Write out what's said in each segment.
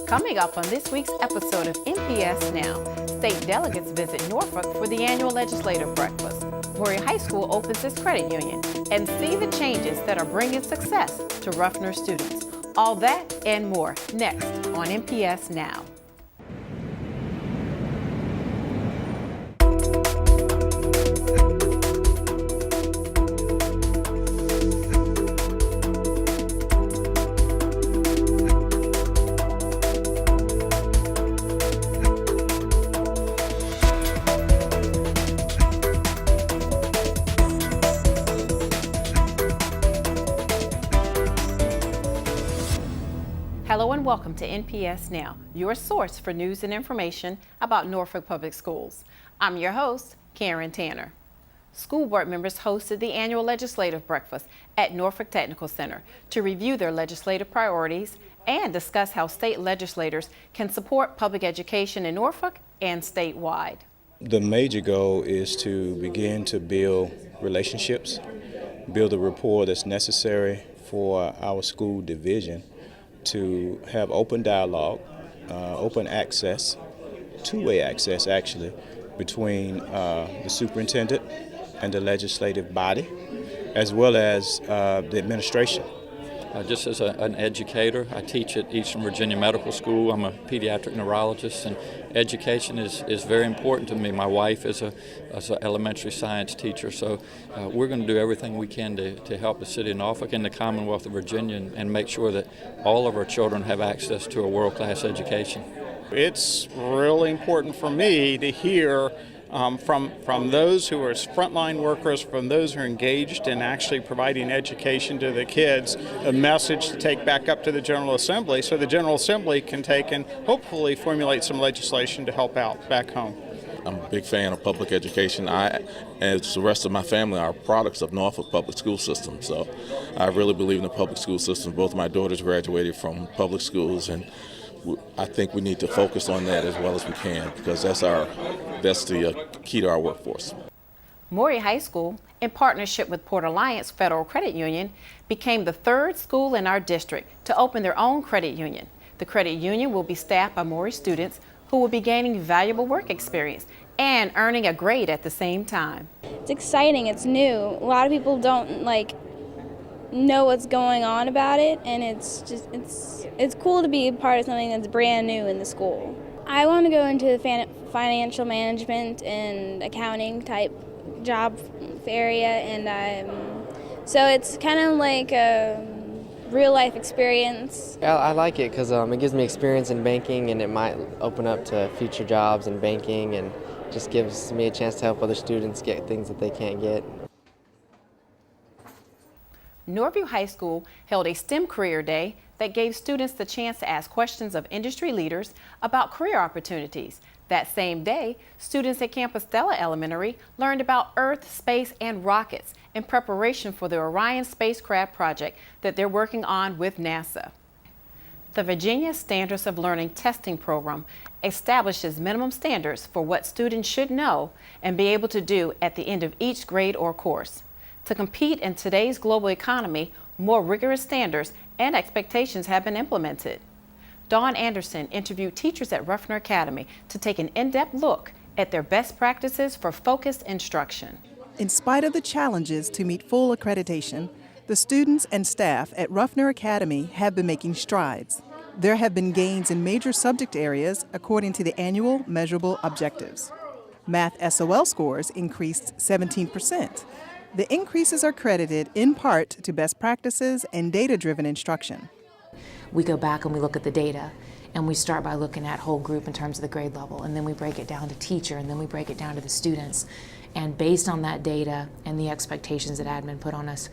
Coming up on this week's episode of NPS Now, state delegates visit Norfolk for the annual legislative breakfast. Maury High School opens its credit union and see the changes that are bringing success to Ruffner students. All that and more next on NPS Now. Hello and welcome to NPS Now, your source for news and information about Norfolk Public Schools. I'm your host, Karen Tanner. School board members hosted the annual legislative breakfast at Norfolk Technical Center to review their legislative priorities and discuss how state legislators can support public education in Norfolk and statewide. The major goal is to begin to build relationships, build the rapport that's necessary for our school division to have open dialogue, open access, two-way access actually, between the superintendent and the legislative body, as well as the administration. Just as an educator, I teach at Eastern Virginia Medical School. I'm a pediatric neurologist, and education is very important to me. My wife is an elementary science teacher, so we're going to do everything we can to help the city of Norfolk and the Commonwealth of Virginia and make sure that all of our children have access to a world-class education. It's really important for me to hear from those who are frontline workers, from those who are engaged in actually providing education to the kids, a message to take back up to the General Assembly so the General Assembly can take and hopefully formulate some legislation to help out back home. I'm a big fan of public education. I, as the rest of my family, are products of Norfolk Public School System. So I really believe in the public school system. Both of my daughters graduated from public schools, and I think we need to focus on that as well as we can, because that's the key to our workforce. Maury High School, in partnership with Port Alliance Federal Credit Union, became the third school in our district to open their own credit union. The credit union will be staffed by Maury students who will be gaining valuable work experience and earning a grade at the same time. It's exciting, it's new. A lot of people don't know what's going on about it, and it's cool to be a part of something that's brand new in the school. I want to go into the financial management and accounting type job area, and so it's kind of like a real life experience. I like it because it gives me experience in banking, and it might open up to future jobs in banking, and just gives me a chance to help other students get things that they can't get. Norview High School held a STEM Career Day that gave students the chance to ask questions of industry leaders about career opportunities. That same day, students at Campus Stella Elementary learned about Earth, space, and rockets in preparation for the Orion spacecraft project that they're working on with NASA. The Virginia Standards of Learning testing program establishes minimum standards for what students should know and be able to do at the end of each grade or course. To compete in today's global economy, more rigorous standards and expectations have been implemented. Dawn Anderson interviewed teachers at Ruffner Academy to take an in-depth look at their best practices for focused instruction. In spite of the challenges to meet full accreditation, the students and staff at Ruffner Academy have been making strides. There have been gains in major subject areas according to the annual measurable objectives. Math SOL scores increased 17%. The increases are credited in part to best practices and data-driven instruction. We go back and we look at the data, and we start by looking at whole group in terms of the grade level, and then we break it down to teacher, and then we break it down to the students. And based on that data and the expectations that admin put on us,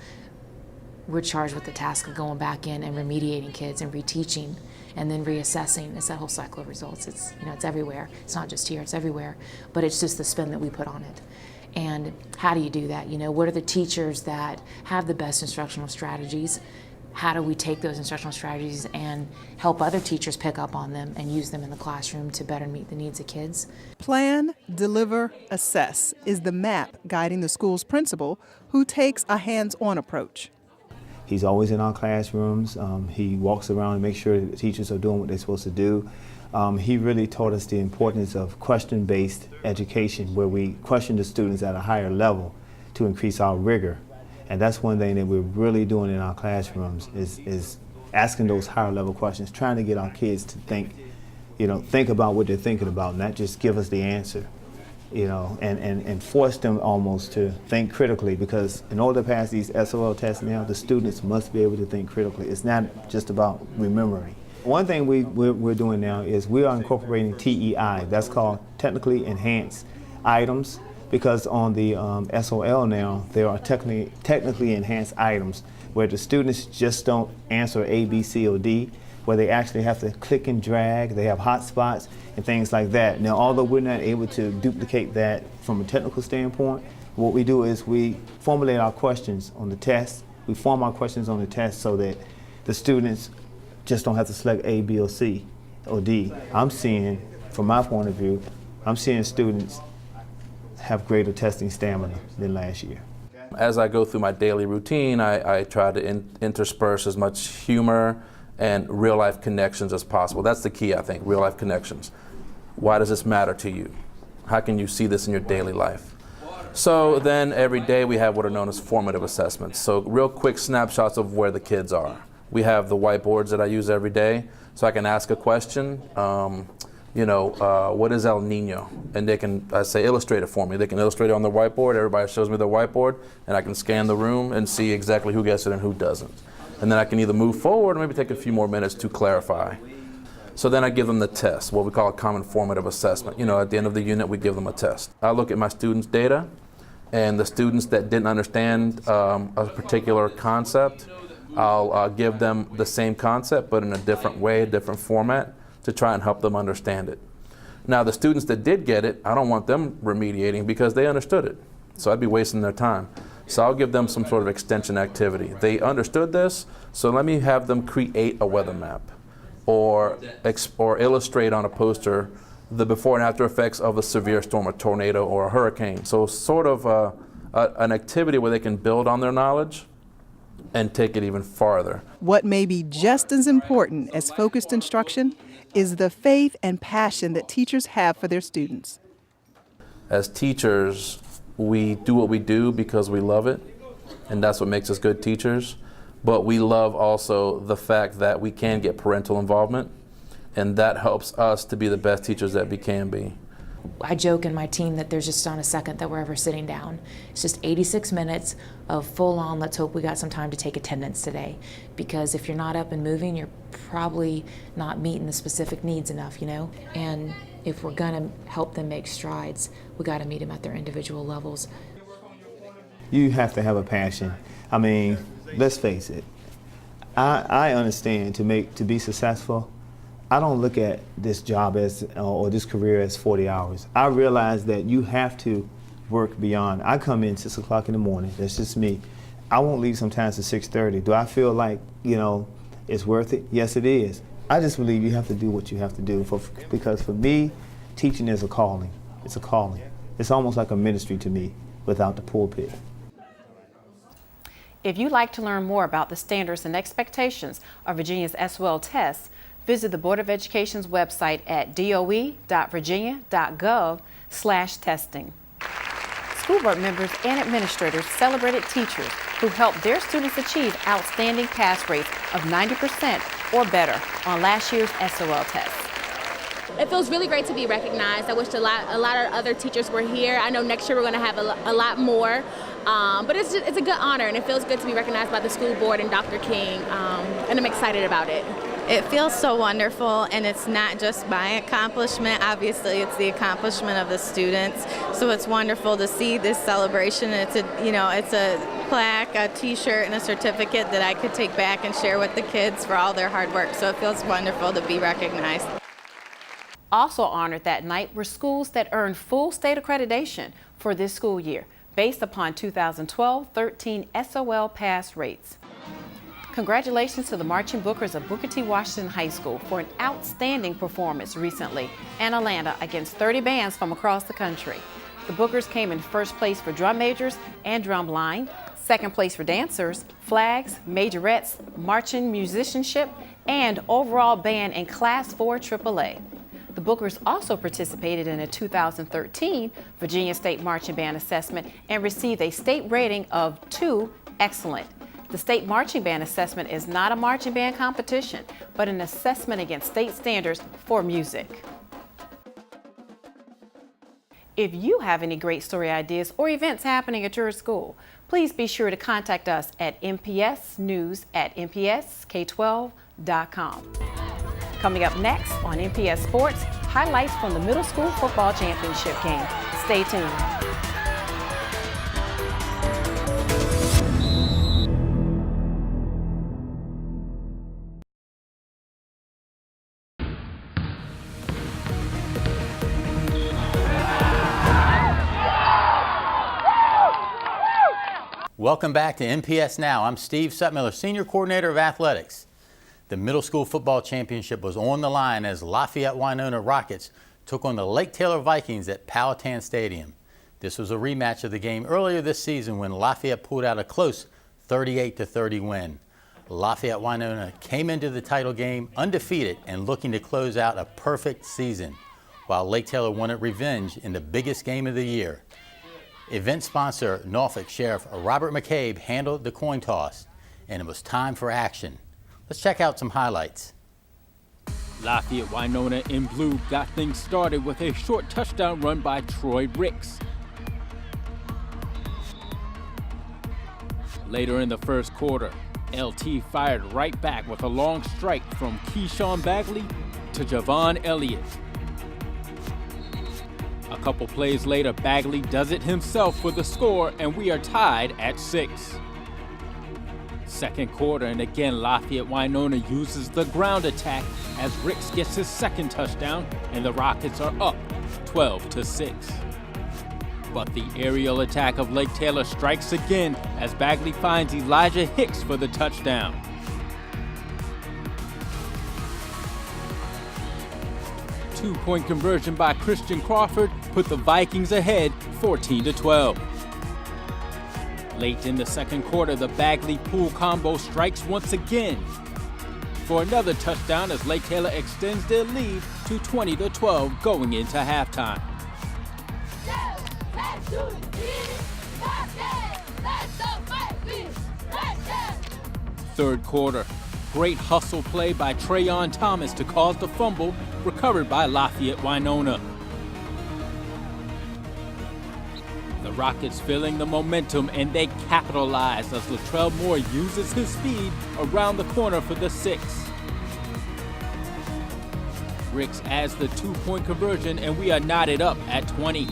we're charged with the task of going back in and remediating kids and reteaching and then reassessing. It's that whole cycle of results. It's everywhere. It's not just here, it's everywhere, but it's just the spin that we put on it. And how do you do that? What are the teachers that have the best instructional strategies? How do we take those instructional strategies and help other teachers pick up on them and use them in the classroom to better meet the needs of kids? Plan, deliver, assess is the map guiding the school's principal, who takes a hands-on approach. He's always in our classrooms. He walks around and makes sure that the teachers are doing what they're supposed to do. He really taught us the importance of question-based education, where we question the students at a higher level to increase our rigor. And that's one thing that we're really doing in our classrooms is asking those higher level questions, trying to get our kids to think about what they're thinking about, not just give us the answer, and force them almost to think critically, because in order to pass these SOL tests now, the students must be able to think critically. It's not just about remembering. One thing we're doing now is we are incorporating TEI, that's called Technically Enhanced Items, because on the SOL now, there are technically enhanced items where the students just don't answer A, B, C, or D, where they actually have to click and drag, they have hot spots and things like that. Now, although we're not able to duplicate that from a technical standpoint, what we do is we formulate our questions on the test. We form our questions on the test so that the students just don't have to select A, B, or C, or D. I'm seeing, from my point of view, I'm seeing students have greater testing stamina than last year. As I go through my daily routine, I try to intersperse as much humor and real-life connections as possible. That's the key, I think, real-life connections. Why does this matter to you? How can you see this in your daily life? So then every day we have what are known as formative assessments. So real quick snapshots of where the kids are. We have the whiteboards that I use every day, so I can ask a question. What is El Nino? And they can, I say, illustrate it for me. They can illustrate it on the whiteboard. Everybody shows me the whiteboard, and I can scan the room and see exactly who gets it and who doesn't. And then I can either move forward or maybe take a few more minutes to clarify. So then I give them the test, what we call a common formative assessment. At the end of the unit, we give them a test. I look at my students' data, and the students that didn't understand a particular concept, I'll give them the same concept, but in a different way, a different format, to try and help them understand it. Now, the students that did get it, I don't want them remediating because they understood it. So I'd be wasting their time. So I'll give them some sort of extension activity. They understood this, so let me have them create a weather map or illustrate on a poster the before and after effects of a severe storm, a tornado, or a hurricane. So sort of an activity where they can build on their knowledge and take it even farther. What may be just as important as focused instruction is the faith and passion that teachers have for their students. As teachers, we do what we do because we love it, and that's what makes us good teachers. But we love also the fact that we can get parental involvement, and that helps us to be the best teachers that we can be. I joke in my team that there's just not a second that we're ever sitting down. It's just 86 minutes of full on, let's hope we got some time to take attendance today. Because if you're not up and moving, you're probably not meeting the specific needs enough, And if we're gonna help them make strides, we gotta meet them at their individual levels. You have to have a passion. I mean, let's face it. I understand to be successful, I don't look at this job or this career as 40 hours. I realize that you have to work beyond. I come in 6 o'clock in the morning, that's just me. I won't leave sometimes at 6:30. Do I feel like, it's worth it? Yes, it is. I just believe you have to do what you have to do because for me, teaching is a calling. It's a calling. It's almost like a ministry to me without the pulpit. If you'd like to learn more about the standards and expectations of Virginia's SOL tests, visit the Board of Education's website at doe.virginia.gov/testing. School board members and administrators celebrated teachers who helped their students achieve outstanding pass rates of 90% or better on last year's SOL test. It feels really great to be recognized. I wish a lot of other teachers were here. I know next year we're going to have a lot more, but it's a good honor, and it feels good to be recognized by the school board and Dr. King, and I'm excited about it. It feels so wonderful, and it's not just my accomplishment. Obviously, it's the accomplishment of the students. So it's wonderful to see this celebration. It's a plaque, a T-shirt, and a certificate that I could take back and share with the kids for all their hard work. So it feels wonderful to be recognized. Also honored that night were schools that earned full state accreditation for this school year, based upon 2012-13 SOL pass rates. Congratulations to the Marching Bookers of Booker T. Washington High School for an outstanding performance recently in Atlanta against 30 bands from across the country. The Bookers came in first place for drum majors and drum line, Second place for dancers, flags, majorettes, marching musicianship, and overall band in Class 4 AAA. The Bookers also participated in a 2013 Virginia State Marching Band Assessment and received a state rating of 2, excellent. The State Marching Band Assessment is not a marching band competition, but an assessment against state standards for music. If you have any great story ideas or events happening at your school, please be sure to contact us at npsnews@npsk12.com. Coming up next on NPS Sports, highlights from the middle school football championship game. Stay tuned. Welcome back to NPS Now. I'm Steve Sutmiller, Senior Coordinator of Athletics. The middle school football championship was on the line as Lafayette Winona Rockets took on the Lake Taylor Vikings at Powhatan Stadium. This was a rematch of the game earlier this season when Lafayette pulled out a close 38-30 win. Lafayette Winona came into the title game undefeated and looking to close out a perfect season, while Lake Taylor wanted revenge in the biggest game of the year. Event sponsor Norfolk Sheriff Robert McCabe handled the coin toss, and it was time for action. Let's check out some highlights. Lafayette Winona in blue got things started with a short touchdown run by Troy Ricks. Later in the first quarter, LT fired right back with a long strike from Keyshawn Bagley to Javon Elliott. A couple plays later, Bagley does it himself for the score, and we are tied at 6. Second quarter, and again Lafayette Winona uses the ground attack as Ricks gets his second touchdown, and the Rockets are up 12-6. But the aerial attack of Lake Taylor strikes again as Bagley finds Elijah Hicks for the touchdown. Two-point conversion by Christian Crawford put the Vikings ahead 14-12. Late in the second quarter, the Bagley-Poole combo strikes once again for another touchdown as Lake Taylor extends their lead to 20-12 going into halftime. Third quarter, great hustle play by Trayon Thomas to cause the fumble, recovered by Lafayette Winona. The Rockets feeling the momentum, and they capitalize as Latrell Moore uses his speed around the corner for the 6. Ricks adds the two-point conversion, and we are knotted up at 20.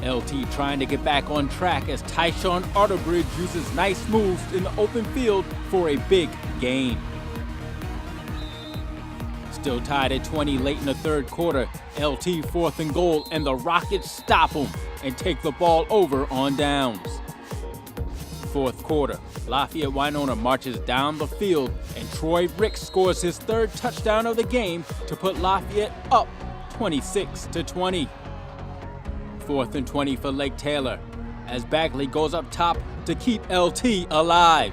LT trying to get back on track as Tyshawn Arterbridge uses nice moves in the open field for a big gain. Still tied at 20 late in the third quarter. LT 4th and goal, and the Rockets stop them and take the ball over on downs. Fourth quarter, Lafayette Winona marches down the field, and Troy Ricks scores his third touchdown of the game to put Lafayette up 26-20. 4th and 20 for Lake Taylor as Bagley goes up top to keep LT alive.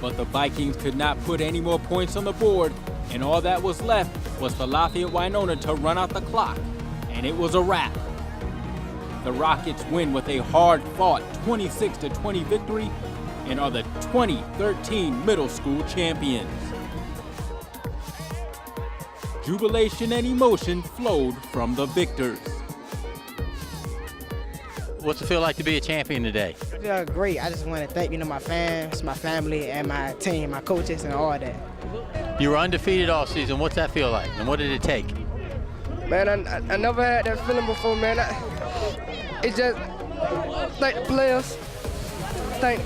But the Vikings could not put any more points on the board, and all that was left was for Lafayette Winona to run out the clock, and it was a wrap. The Rockets win with a hard-fought 26-20 victory and are the 2013 middle school champions. Jubilation and emotion flowed from the victors. What's it feel like to be a champion today? I feel great. I just want to thank my fans, my family, and my team, my coaches, and all that. You were undefeated all season. What's that feel like, and what did it take? Man, I never had that feeling before, man. It's just thank the players, thank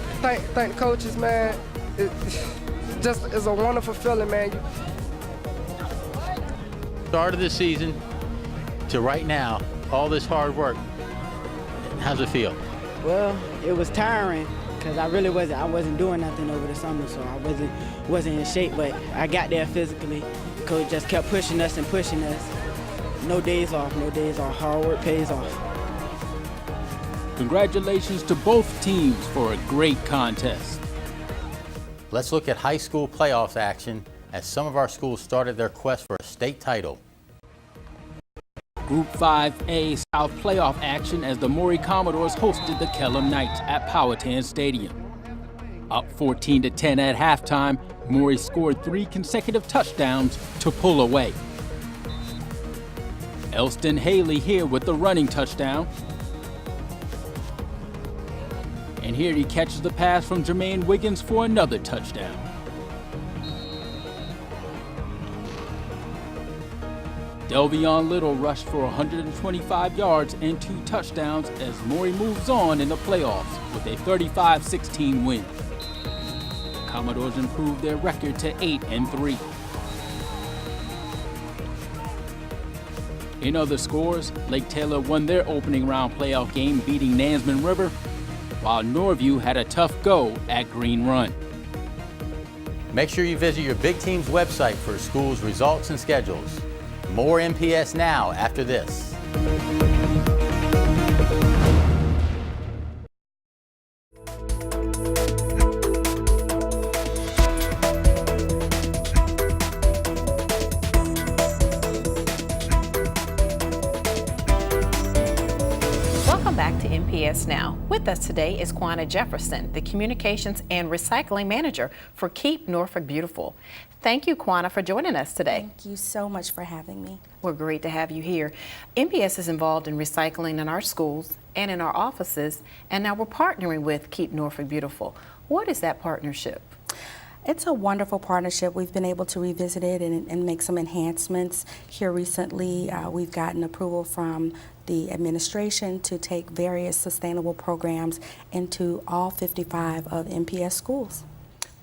the coaches, man. It's a wonderful feeling, man. Start of the season to right now, all this hard work. How's it feel? Well, it was tiring because I wasn't doing nothing over the summer, so I wasn't in shape. But I got there physically. Coach just kept pushing us and pushing us. No days off. Hard work pays off. Congratulations to both teams for a great contest. Let's look at high school playoffs action as some of our schools started their quest for a state title. Group 5A South playoff action as the Maury Commodores hosted the Kellum Knights at Powhatan Stadium. Up 14-10 at halftime, Maury scored 3 consecutive touchdowns to pull away. Elston Haley here with the running touchdown. And here he catches the pass from Jermaine Wiggins for another touchdown. Delvion Little rushed for 125 yards and 2 touchdowns as Maury moves on in the playoffs with a 35-16 win. The Commodores improved their record to 8-3. In other scores, Lake Taylor won their opening round playoff game beating Nansemond River, while Norview had a tough go at Green Run. Make sure you visit your Big Team's website for school's results and schedules. More NPS Now after this. Welcome back to NPS Now. With us today is Quanah Jefferson, the Communications and Recycling Manager for Keep Norfolk Beautiful. Thank you, Quanah, for joining us today. Thank you so much for having me. We're great to have you here. NPS is involved in recycling in our schools and in our offices, and now we're partnering with Keep Norfolk Beautiful. What is that partnership? It's a wonderful partnership. We've been able to revisit it and make some enhancements here recently. We've gotten approval from the administration to take various sustainable programs into all 55 of NPS schools.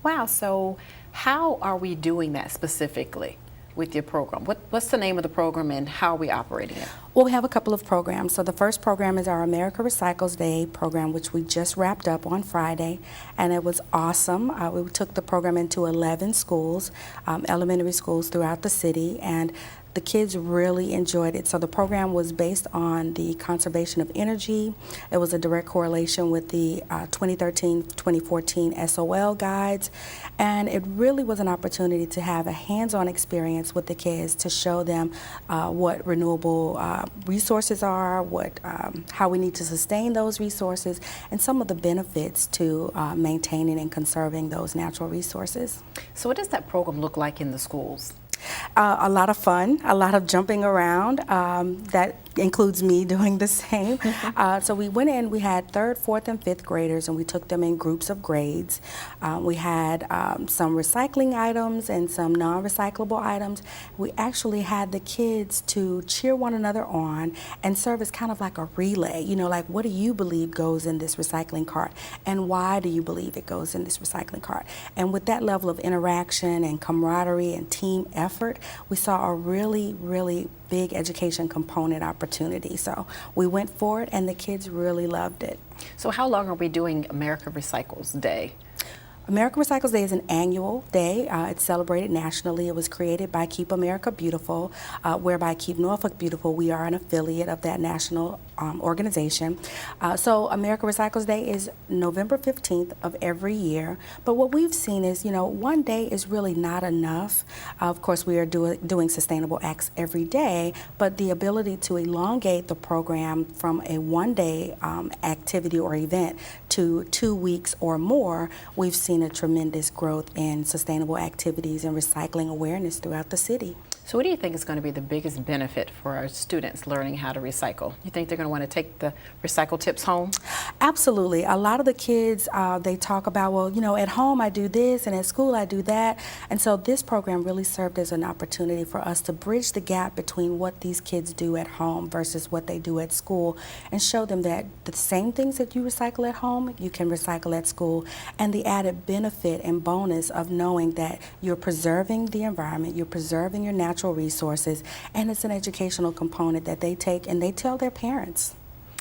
Wow, so how are we doing that specifically with your program? What's the name of the program and how are we operating it? Well, we have a couple of programs. So the first program is our America Recycles Day program, which we just wrapped up on Friday, and it was awesome. We took the program into 11 schools, elementary schools throughout the city, and the kids really enjoyed it. So the program was based on the conservation of energy. It was a direct correlation with the 2013-2014 SOL guides. And it really was an opportunity to have a hands-on experience with the kids to show them what renewable resources are, how we need to sustain those resources, and some of the benefits to maintaining and conserving those natural resources. So what does that program look like in the schools? A lot of fun, a lot of jumping around. That includes me doing the same. So we went in, we had 3rd, 4th, and 5th graders, and we took them in groups of grades. We had some recycling items and some non-recyclable items. We actually had the kids to cheer one another on and serve as kind of like a relay. You know, like, what do you believe goes in this recycling cart? And why do you believe it goes in this recycling cart? And with that level of interaction and camaraderie and team effort, we saw a really, really big education component opportunity. So we went for it and the kids really loved it. So how long are we doing America Recycles Day? America Recycles Day is an annual day. It's celebrated nationally. It was created by Keep America Beautiful, whereby Keep Norfolk Beautiful, we are an affiliate of that national organization. So America Recycles Day is November 15th of every year. But what we've seen is, you know, one day is really not enough. Of course, we are doing sustainable acts every day, but the ability to elongate the program from a one-day activity or event to 2 weeks or more, we've seen a tremendous growth in sustainable activities and recycling awareness throughout the city. So what do you think is going to be the biggest benefit for our students learning how to recycle? You think they're going to want to take the recycle tips home? Absolutely. A lot of the kids, they talk about, well, you know, at home I do this and at school I do that. And so this program really served as an opportunity for us to bridge the gap between what these kids do at home versus what they do at school and show them that the same things that you recycle at home, you can recycle at school, and the added benefit and bonus of knowing that you're preserving the environment, you're preserving your natural resources, and it's an educational component that they take and they tell their parents.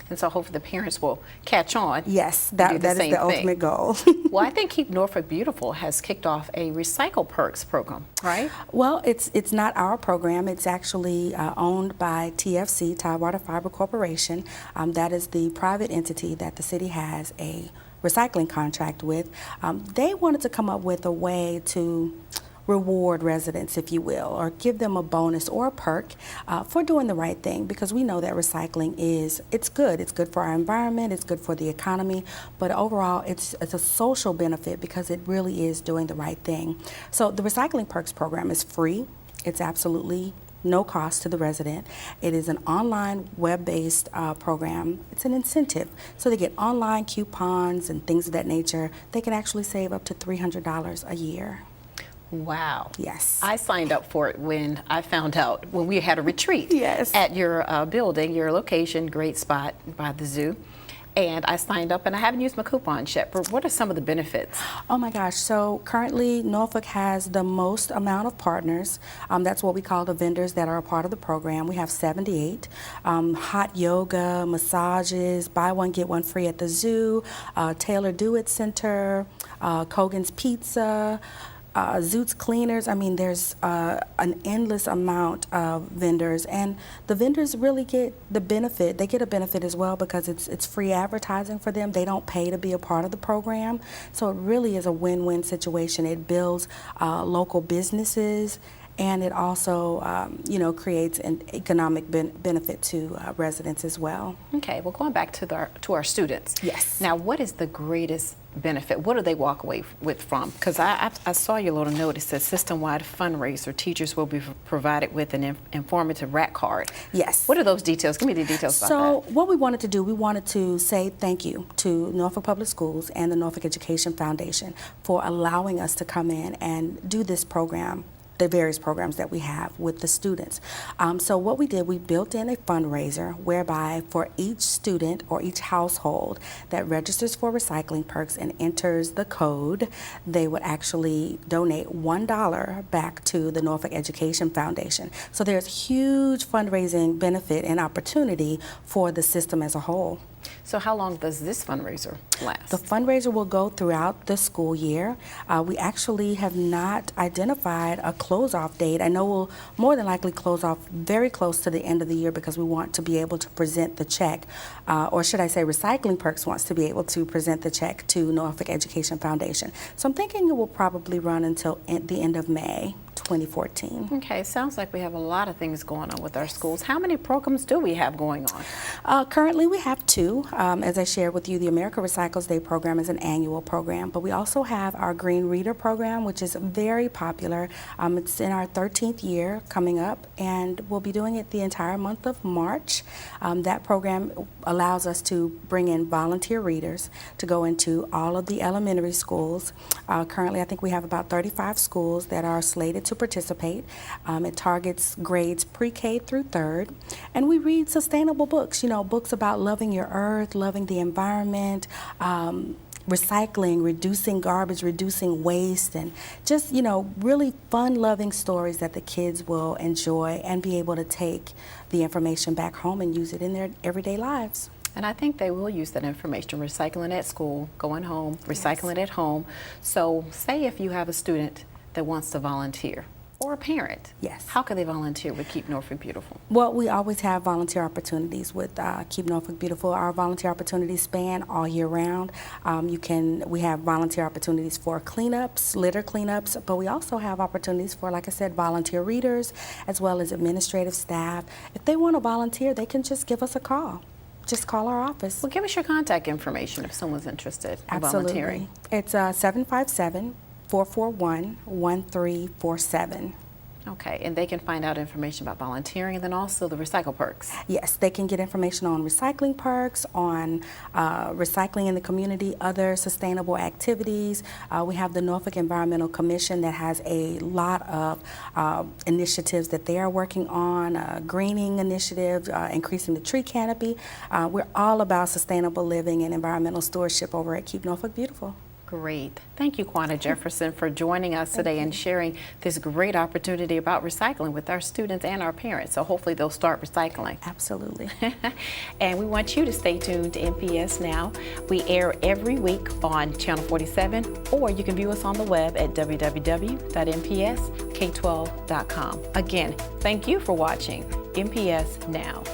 and so hopefully the parents will catch on. Yes, and that do the is same the thing. ultimate goal. Well, I think Keep Norfolk Beautiful has kicked off a Recycle Perks program, right? Well, it's not our program. It's actually owned by TFC, Tidewater Fiber Corporation. That is the private entity that the city has a recycling contract with. They wanted to come up with a way to reward residents, if you will, or give them a bonus or a perk for doing the right thing, because we know that recycling it's good. It's good for our environment, it's good for the economy, but overall it's a social benefit because it really is doing the right thing. So the Recycling Perks program is free. It's absolutely no cost to the resident. It is an online web-based program. It's an incentive. So they get online coupons and things of that nature. They can actually save up to $300 a year. Wow. Yes. I signed up for it when I found out when we had a retreat Yes. at your building, your location, great spot by the zoo. And I signed up, and I haven't used my coupon yet, but what are some of the benefits? Oh my gosh, so currently Norfolk has the most amount of partners. That's what we call the vendors that are a part of the program. We have 78. Hot yoga, massages, buy one, get one free at the zoo, Taylor Do-It Center, Kogan's Pizza, Zoot's Cleaners. I mean, there's an endless amount of vendors, and the vendors really get the benefit. They get a benefit as well because it's free advertising for them. They don't pay to be a part of the program, so it really is a win-win situation. It builds local businesses, and it also, creates an economic benefit to residents as well. Okay, well, going back to our students. Yes. Now, what is the greatest benefit? What do they walk away with from? Because I saw your little note. It says system-wide fundraiser. Teachers will be provided with an informative RAC card. Yes. What are those details? Give me the details about that. So what we wanted to do, we wanted to say thank you to Norfolk Public Schools and the Norfolk Education Foundation for allowing us to come in and do this program, the various programs that we have with the students. So what we did, we built in a fundraiser whereby for each student or each household that registers for Recycling Perks and enters the code, they would actually donate $1 back to the Norfolk Education Foundation. So there's huge fundraising benefit and opportunity for the system as a whole. So how long does this fundraiser last? The fundraiser will go throughout the school year. We actually have not identified a close-off date. I know we'll more than likely close off very close to the end of the year because we want to be able to present the check, or should I say Recycling Perks wants to be able to present the check to Norfolk Education Foundation. So I'm thinking it will probably run until the end of May 2014. Okay, sounds like we have a lot of things going on with our schools. How many programs do we have going on? Currently we have two. As I shared with you, the America Recycles Day program is an annual program, but we also have our Green Reader program, which is very popular. It's in our 13th year coming up, and we'll be doing it the entire month of March. That program allows us to bring in volunteer readers to go into all of the elementary schools. Currently, I think we have about 35 schools that are slated to participate. It targets grades pre-K through 3rd, and we read sustainable books, books about loving your earth, loving the environment, recycling, reducing garbage, reducing waste, and just, really fun-loving stories that the kids will enjoy and be able to take the information back home and use it in their everyday lives. And I think they will use that information, recycling at school, going home, recycling at home. So say if you have a student that wants to volunteer, or a parent. Yes. How can they volunteer with Keep Norfolk Beautiful? Well, we always have volunteer opportunities with Keep Norfolk Beautiful. Our volunteer opportunities span all year round. We have volunteer opportunities for cleanups, litter cleanups, but we also have opportunities for, like I said, volunteer readers, as well as administrative staff. If they want to volunteer, they can just give us a call. Just call our office. Well, give us your contact information if someone's interested in volunteering. It's 757-441-1347. Okay, and they can find out information about volunteering and then also the Recycle Perks. Yes, they can get information on Recycling Perks, on recycling in the community, other sustainable activities. We have the Norfolk Environmental Commission that has a lot of initiatives that they are working on, greening initiative, increasing the tree canopy. We're all about sustainable living and environmental stewardship over at Keep Norfolk Beautiful. Great. Thank you, Quanta Jefferson, for joining us today and sharing this great opportunity about recycling with our students and our parents. So hopefully they'll start recycling. Absolutely. And we want you to stay tuned to NPS Now. We air every week on Channel 47, or you can view us on the web at www.npsk12.com. Again, thank you for watching NPS Now.